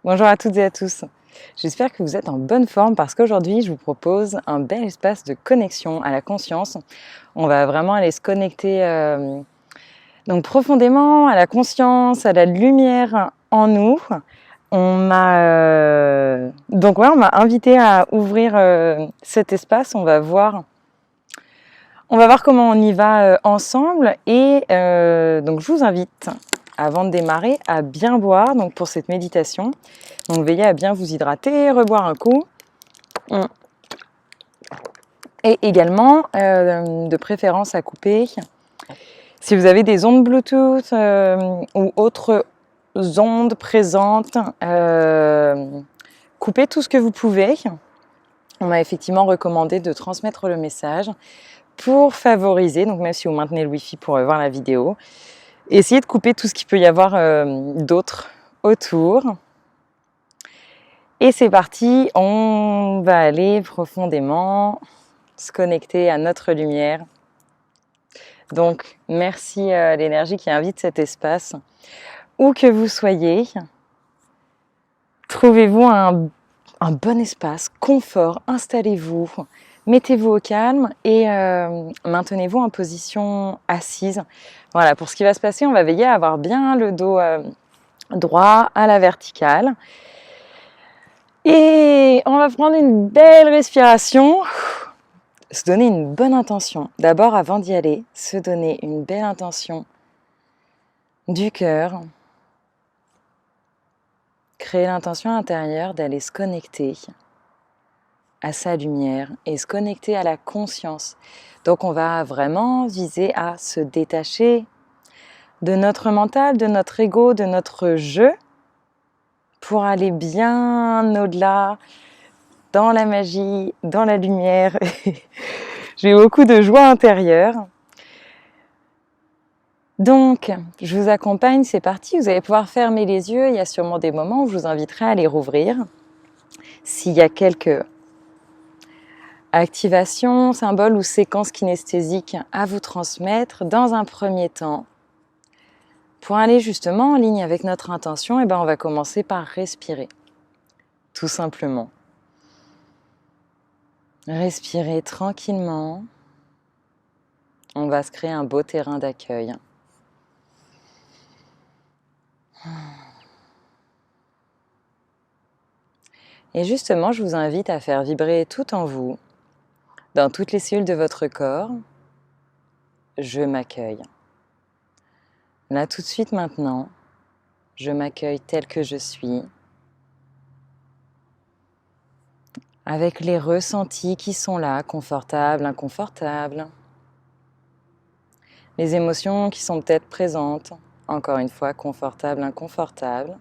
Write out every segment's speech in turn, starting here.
Bonjour à toutes et à tous. J'espère que vous êtes en bonne forme parce qu'aujourd'hui, je vous propose un bel espace de connexion à la conscience. On va vraiment aller se connecter donc profondément à la conscience, à la lumière en nous. On m'a on m'a invité à ouvrir cet espace. On va voir comment on y va ensemble et donc je vous invite avant de démarrer à bien boire donc pour cette méditation. Donc veillez à bien vous hydrater, reboire un coup. Et également, de préférence à couper. Si vous avez des ondes Bluetooth ou autres ondes présentes, coupez tout ce que vous pouvez. On m'a effectivement recommandé de transmettre le message pour favoriser, donc même si vous maintenez le Wi-Fi pour voir la vidéo, essayez de couper tout ce qu'il peut y avoir d'autre autour. Et c'est parti, on va aller profondément se connecter à notre lumière. Donc, merci à l'énergie qui invite cet espace. Où que vous soyez, trouvez-vous un bon espace, confort, installez-vous, mettez-vous au calme et maintenez-vous en position assise. Voilà, pour ce qui va se passer, on va veiller à avoir bien le dos droit à la verticale. Et on va prendre une belle respiration, se donner une bonne intention. D'abord, avant d'y aller, se donner une belle intention du cœur. Créer l'intention intérieure d'aller se connecter à sa lumière et se connecter à la conscience. Donc on va vraiment viser à se détacher de notre mental, de notre ego, de notre jeu pour aller bien au-delà, dans la magie, dans la lumière. J'ai beaucoup de joie intérieure. Donc, je vous accompagne, c'est parti. Vous allez pouvoir fermer les yeux. Il y a sûrement des moments où je vous inviterai à les rouvrir. S'il y a quelques activations, symboles ou séquences kinesthésiques à vous transmettre dans un premier temps. Pour aller justement en ligne avec notre intention, on va commencer par respirer, tout simplement. Respirer tranquillement. On va se créer un beau terrain d'accueil. Et justement, je vous invite à faire vibrer tout en vous, dans toutes les cellules de votre corps, je m'accueille. Là, tout de suite maintenant, je m'accueille tel que je suis, avec les ressentis qui sont là, confortables, inconfortables, les émotions qui sont peut-être présentes, encore une fois, confortables, inconfortables.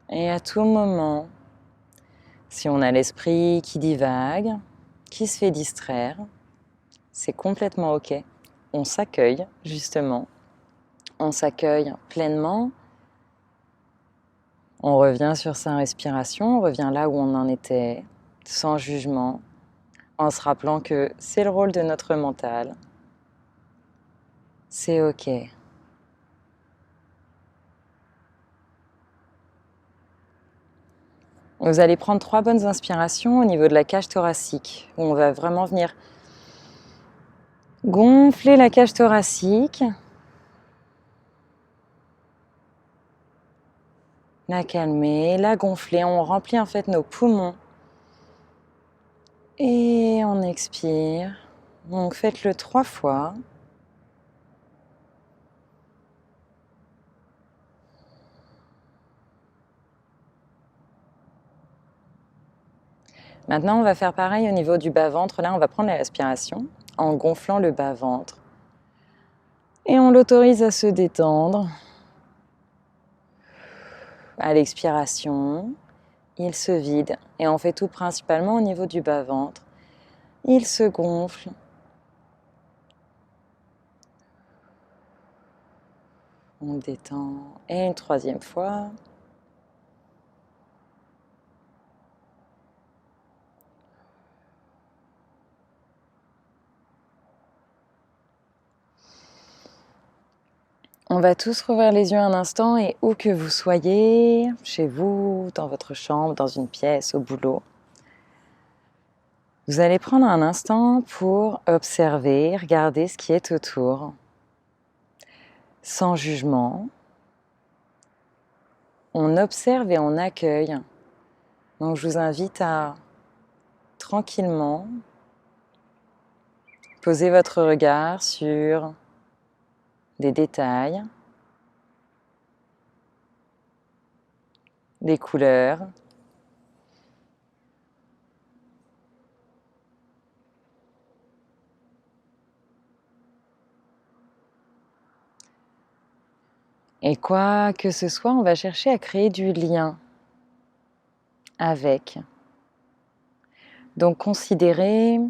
Et à tout moment, si on a l'esprit qui divague, qui se fait distraire, c'est complètement OK. On s'accueille, justement. On s'accueille pleinement. On revient sur sa respiration, on revient là où on en était, sans jugement, en se rappelant que c'est le rôle de notre mental. C'est OK. Vous allez prendre 3 bonnes inspirations au niveau de la cage thoracique, où on va vraiment venir gonfler la cage thoracique, la calmer, la gonfler. On remplit en fait nos poumons. Et on expire. Donc faites-le 3 fois. Maintenant, on va faire pareil au niveau du bas-ventre. Là, on va prendre la respiration en gonflant le bas-ventre. Et on l'autorise à se détendre. À l'expiration, il se vide et on fait tout principalement au niveau du bas-ventre. Il se gonfle. On détend. Et une troisième fois. On va tous rouvrir les yeux un instant et où que vous soyez, chez vous, dans votre chambre, dans une pièce, au boulot, vous allez prendre un instant pour observer, regarder ce qui est autour, sans jugement. On observe et on accueille. Donc je vous invite à tranquillement poser votre regard sur des détails, des couleurs, et quoi que ce soit, on va chercher à créer du lien avec. Donc considérez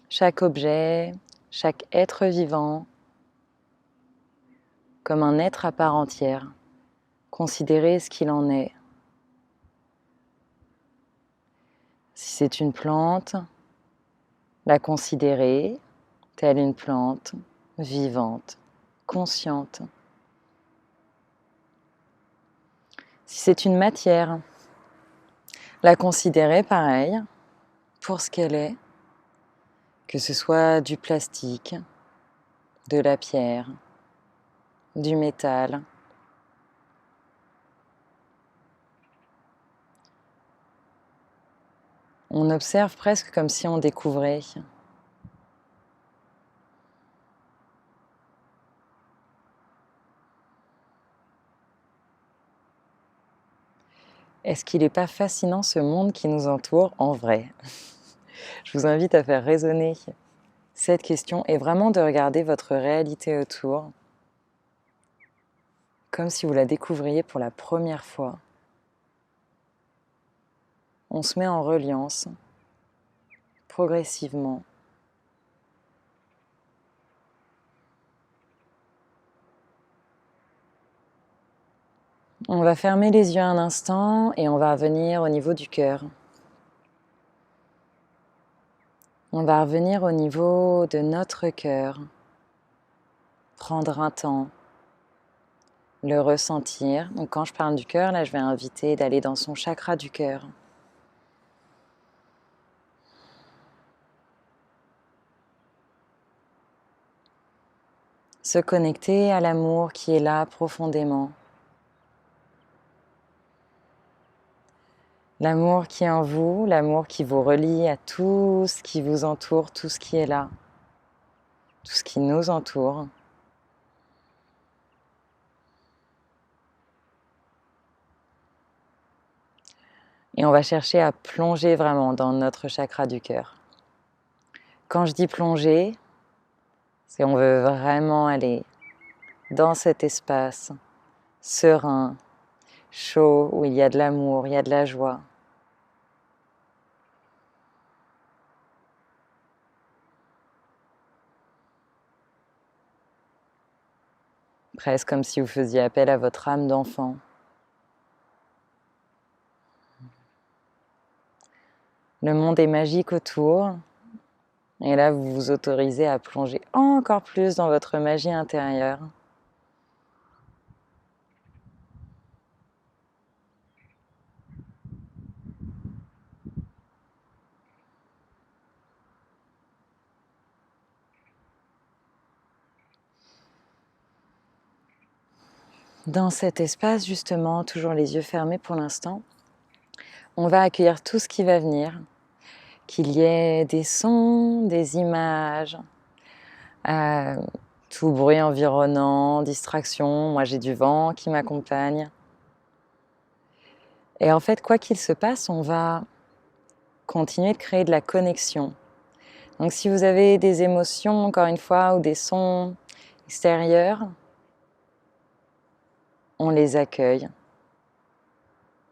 chaque objet, chaque être vivant comme un être à part entière. Considérez ce qu'il en est. Si c'est une plante, la considérez telle une plante vivante, consciente. Si c'est une matière, la considérez pareil pour ce qu'elle est, que ce soit du plastique, de la pierre, du métal. On observe presque comme si on découvrait. Est-ce qu'il n'est pas fascinant ce monde qui nous entoure en vrai? Je vous invite à faire résonner cette question et vraiment de regarder votre réalité autour comme si vous la découvriez pour la première fois. On se met en reliance progressivement. On va fermer les yeux un instant et on va revenir au niveau du cœur. On va revenir au niveau de notre cœur, prendre un temps, le ressentir. Donc quand je parle du cœur, là je vais inviter d'aller dans son chakra du cœur. Se connecter à l'amour qui est là profondément. L'amour qui est en vous, l'amour qui vous relie à tout ce qui vous entoure, tout ce qui est là, tout ce qui nous entoure. Et on va chercher à plonger vraiment dans notre chakra du cœur. Quand je dis plonger, c'est qu'on veut vraiment aller dans cet espace serein, chaud, où il y a de l'amour, il y a de la joie. Presque comme si vous faisiez appel à votre âme d'enfant. Le monde est magique autour, et là vous vous autorisez à plonger encore plus dans votre magie intérieure. Dans cet espace, justement, toujours les yeux fermés pour l'instant, on va accueillir tout ce qui va venir, qu'il y ait des sons, des images, tout bruit environnant, distraction. Moi, j'ai du vent qui m'accompagne. Et en fait, quoi qu'il se passe, on va continuer de créer de la connexion. Donc, si vous avez des émotions, encore une fois, ou des sons extérieurs, on les accueille.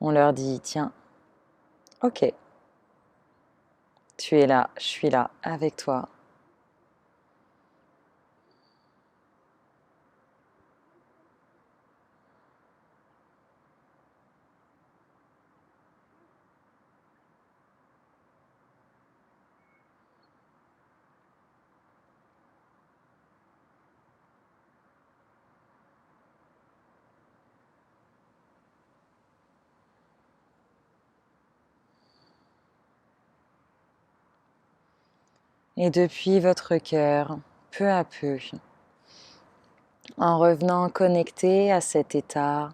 On leur dit, tiens, Ok, tu es là, je suis là avec toi. Et depuis votre cœur, peu à peu, en revenant connecté à cet état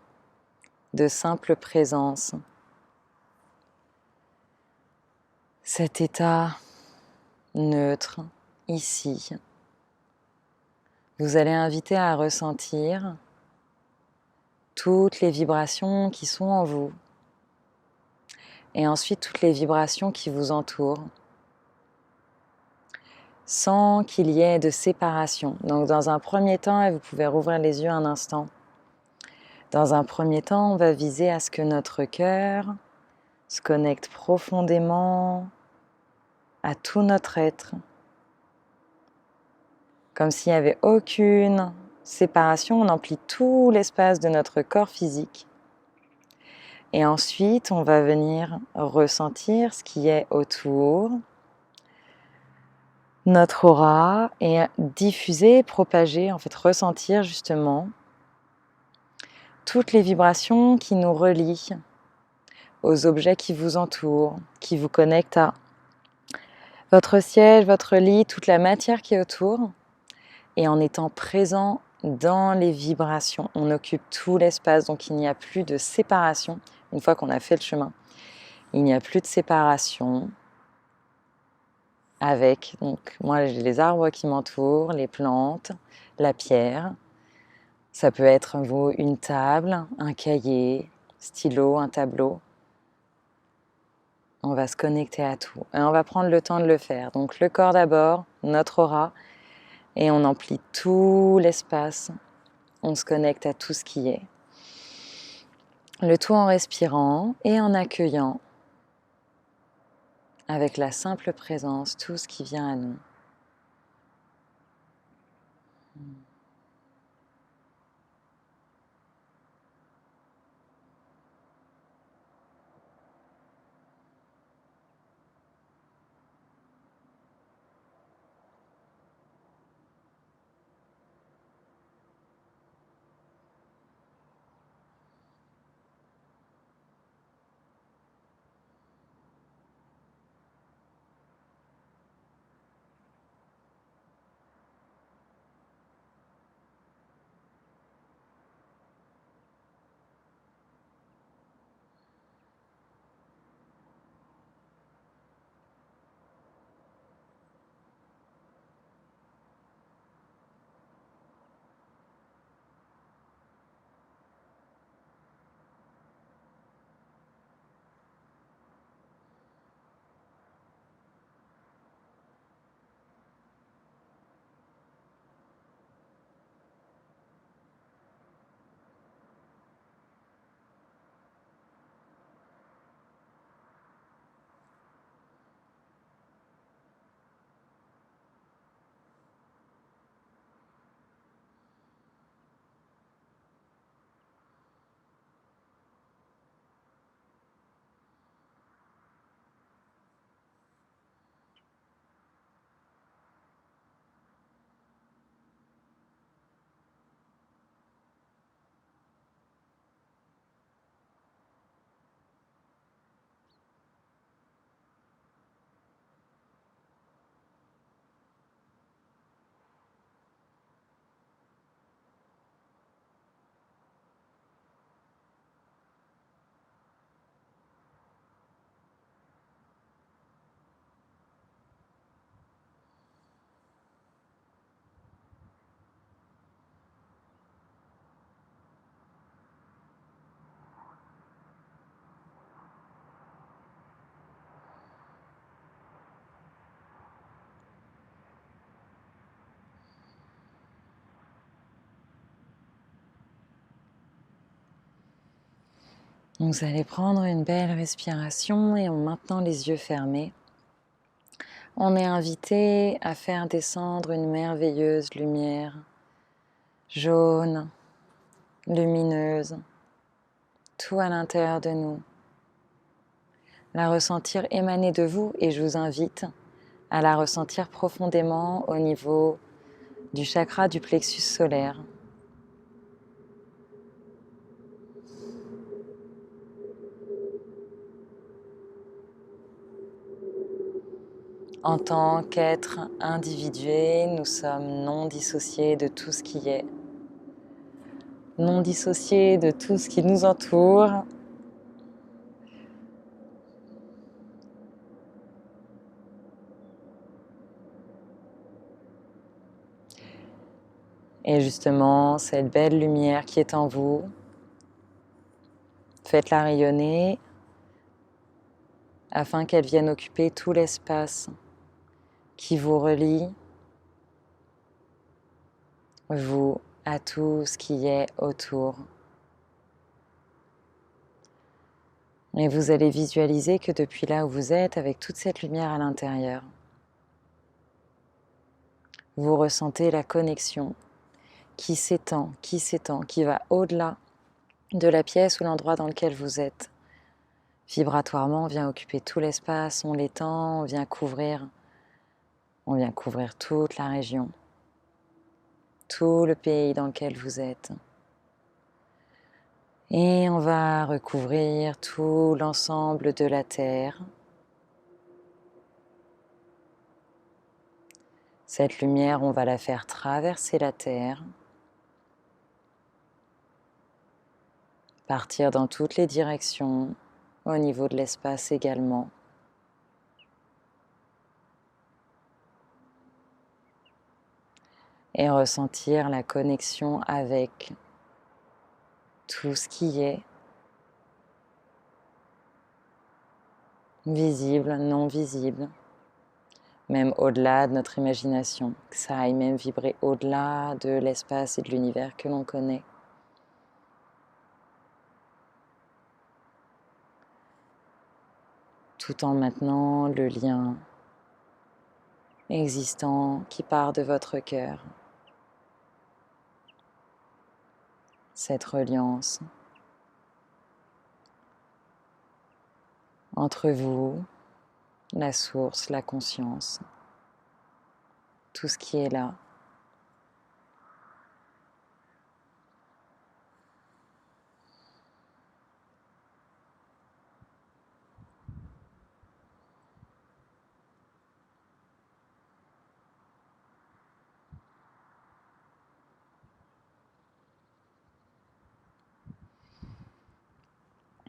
de simple présence, cet état neutre, ici, vous allez inviter à ressentir toutes les vibrations qui sont en vous et ensuite toutes les vibrations qui vous entourent sans qu'il y ait de séparation. Donc dans un premier temps, et vous pouvez rouvrir les yeux un instant, dans un premier temps, on va viser à ce que notre cœur se connecte profondément à tout notre être, comme s'il n'y avait aucune séparation, on emplit tout l'espace de notre corps physique. Et ensuite, on va venir ressentir ce qui est autour, notre aura, et diffuser, propager, en fait ressentir justement toutes les vibrations qui nous relient aux objets qui vous entourent, qui vous connectent à votre siège, votre lit, toute la matière qui est autour. Et en étant présent dans les vibrations, on occupe tout l'espace, donc il n'y a plus de séparation. Une fois qu'on a fait le chemin, il n'y a plus de séparation avec, donc moi j'ai les arbres qui m'entourent, les plantes, la pierre. Ça peut être une table, un cahier, stylo, un tableau. On va se connecter à tout et on va prendre le temps de le faire. Donc le corps d'abord, notre aura, et on emplit tout l'espace. On se connecte à tout ce qui est. Le tout en respirant et en accueillant avec la simple présence tout ce qui vient à nous. Donc, vous allez prendre une belle respiration et en maintenant les yeux fermés, on est invité à faire descendre une merveilleuse lumière jaune, lumineuse, tout à l'intérieur de nous. La ressentir émaner de vous et je vous invite à la ressentir profondément au niveau du chakra du plexus solaire. En tant qu'être individué, nous sommes non dissociés de tout ce qui est, non dissociés de tout ce qui nous entoure. Et justement, cette belle lumière qui est en vous, faites-la rayonner afin qu'elle vienne occuper tout l'espace qui vous relie, vous, à tout ce qui est autour. Et vous allez visualiser que depuis là où vous êtes, avec toute cette lumière à l'intérieur, vous ressentez la connexion qui s'étend, qui va au-delà de la pièce ou l'endroit dans lequel vous êtes. Vibratoirement, on vient occuper tout l'espace, on l'étend, on vient couvrir toute la région, tout le pays dans lequel vous êtes. Et on va recouvrir tout l'ensemble de la Terre. Cette lumière, on va la faire traverser la Terre, partir dans toutes les directions, au niveau de l'espace également. Et ressentir la connexion avec tout ce qui est visible, non visible, même au-delà de notre imagination, que ça aille même vibrer au-delà de l'espace et de l'univers que l'on connaît. Tout en maintenant le lien existant qui part de votre cœur. Cette reliance entre vous, la source, la conscience, tout ce qui est là.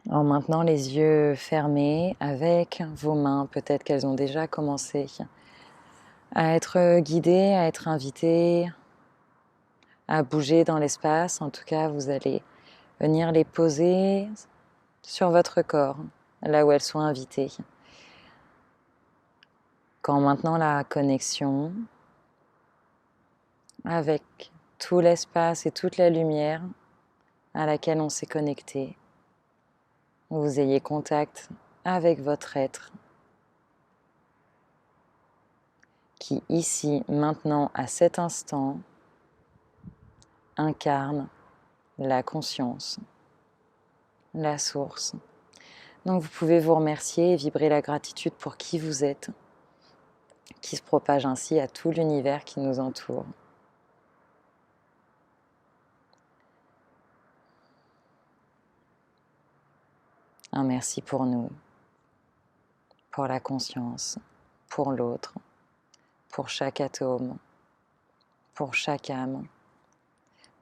En maintenant les yeux fermés avec vos mains, peut-être qu'elles ont déjà commencé à être guidées, à être invitées, à bouger dans l'espace. En tout cas, vous allez venir les poser sur votre corps, là où elles sont invitées. Quand maintenant la connexion avec tout l'espace et toute la lumière à laquelle on s'est connecté, vous ayez contact avec votre être qui ici, maintenant, à cet instant, incarne la conscience, la source. Donc vous pouvez vous remercier et vibrer la gratitude pour qui vous êtes, qui se propage ainsi à tout l'univers qui nous entoure. Un merci pour nous, pour la conscience, pour l'autre, pour chaque atome, pour chaque âme,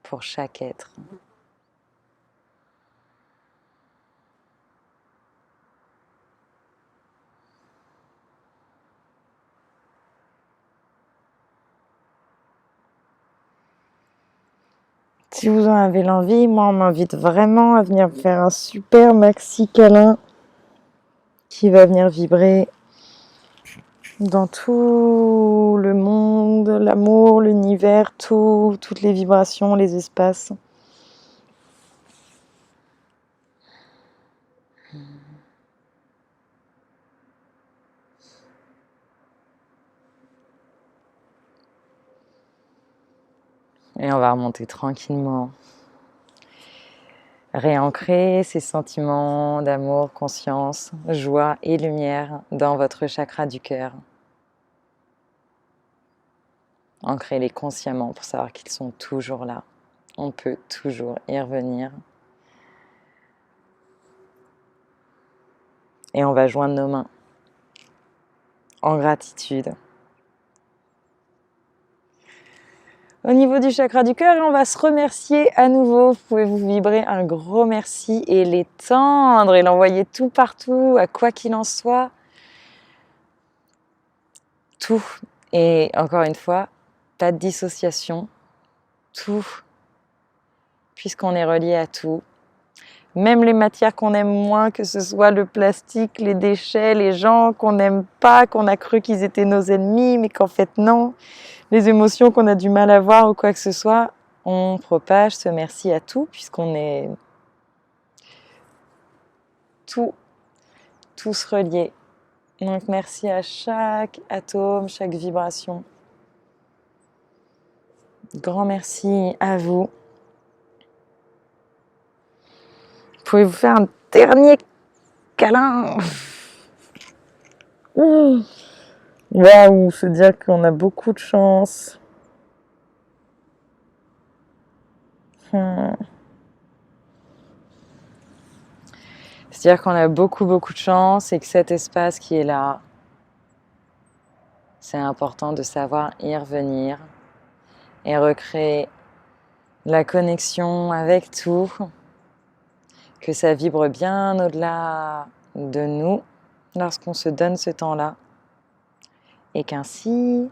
pour chaque être. Si vous en avez l'envie, moi on m'invite vraiment à venir me faire un super maxi câlin qui va venir vibrer dans tout le monde, l'amour, l'univers, toutes les vibrations, les espaces. Et on va remonter tranquillement. Réancrer ces sentiments d'amour, conscience, joie et lumière dans votre chakra du cœur. Ancrez-les consciemment pour savoir qu'ils sont toujours là. On peut toujours y revenir. Et on va joindre nos mains en gratitude. Au niveau du chakra du cœur, on va se remercier à nouveau. Vous pouvez vous vibrer un gros merci et l'étendre et l'envoyer tout partout, à quoi qu'il en soit. Tout. Et encore une fois, pas de dissociation. Tout. Puisqu'on est relié à tout. Même les matières qu'on aime moins, que ce soit le plastique, les déchets, les gens qu'on n'aime pas, qu'on a cru qu'ils étaient nos ennemis, mais qu'en fait non. Les émotions qu'on a du mal à voir ou quoi que ce soit, on propage ce merci à tout, puisqu'on est tous reliés. Donc merci à chaque atome, chaque vibration. Grand merci à vous. Vous pouvez vous faire un dernier câlin. Waouh, se dire qu'on a beaucoup de chance. C'est-à-dire qu'on a beaucoup de chance et que cet espace qui est là, c'est important de savoir y revenir et recréer la connexion avec tout, que ça vibre bien au-delà de nous lorsqu'on se donne ce temps-là et qu'ainsi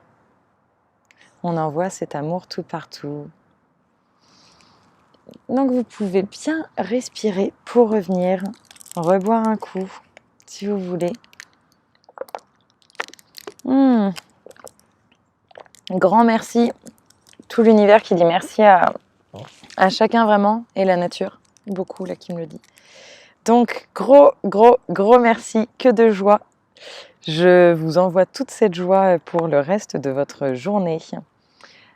on envoie cet amour tout partout. Donc vous pouvez bien respirer pour revenir, reboire un coup si vous voulez. Grand merci, tout l'univers qui dit merci à chacun vraiment, et la nature, beaucoup là qui me le dit. Donc gros merci, que de joie. Je vous envoie toute cette joie pour le reste de votre journée.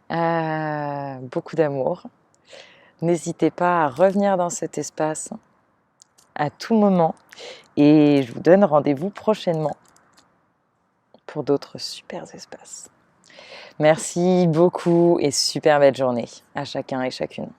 Beaucoup d'amour. N'hésitez pas à revenir dans cet espace à tout moment et je vous donne rendez-vous prochainement pour d'autres super espaces. Merci beaucoup et super belle journée à chacun et chacune.